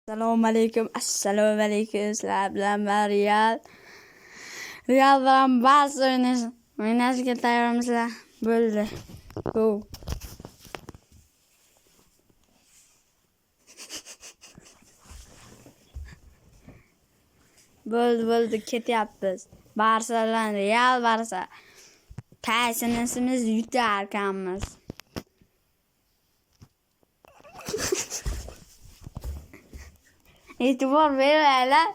Assalomu alaykum, assalomu alaykum. Sizlar bilan men Real bilan Barsa o'ynashga tayyormisizlar? Bo'ldi. Go. Bo'ldi, ketyapmiz. Barsa bilan Real Barsa. Qaysinisimiz yutarkanmiz? E'tibor beraylar.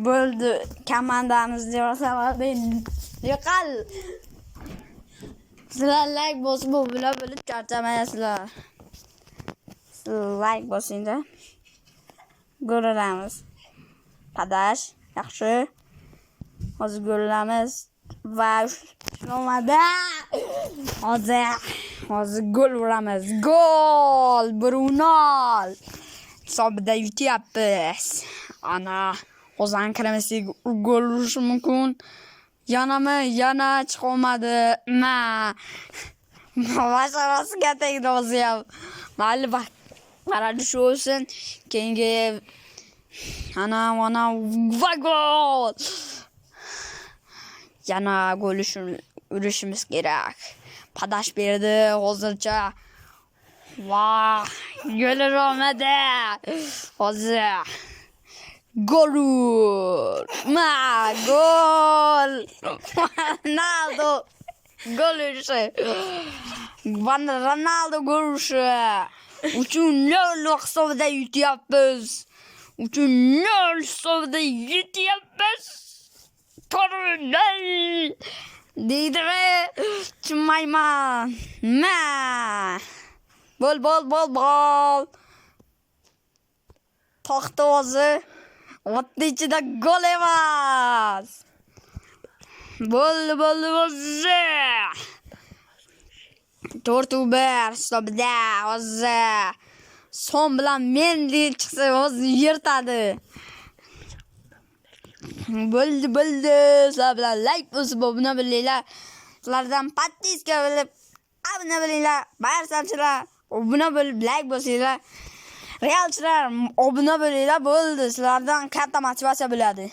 Bo'ldi, komandamizni yo'qol. Sizlar like bosib bo'lib charchamayasizlar. Like bosingda. Ko'ramiz. Padash, yaxshi. Hozir go'lamiz va olmadi. Hozir gol uramiz. Gol! Bruno! Hisobida yutyapmiz. Ana, o'zan kiramasak gol urish mumkin. Yana chiqolmadi. Basharasiga tegdi o'zi ham. Mayli bak. Qaradi shu olsin. Keyingi ana va gol! Yana gol urishimiz kerak. Padash berdi hozircha. Vah, gol olmadi. Hozir gol! Gol! Ronaldo gol urishi. Ronaldo gol urishi. 3-0 hisobida yutyapmiz. 3-0 hisobida yutyapmiz. Tornay deydimi? Tushunmayman. Bol. To'xta o'zi. O'tni ichida gol emas. Bo'ldi o'zi. 4-1 hisobida o'zi. Son bilan Mendy chiqsa o'zi yirtadi. Bo'ldi. Sizlar bilan like bosib obuna bo'linglar. Sizlardan podpiska bo'lib obuna bo'linglar. Barsachilar obuna bo'lib like bosinglar. Realchilar obuna bo'linglar. Bo'ldi. Sizlardan katta motivatsiya bo'ladi.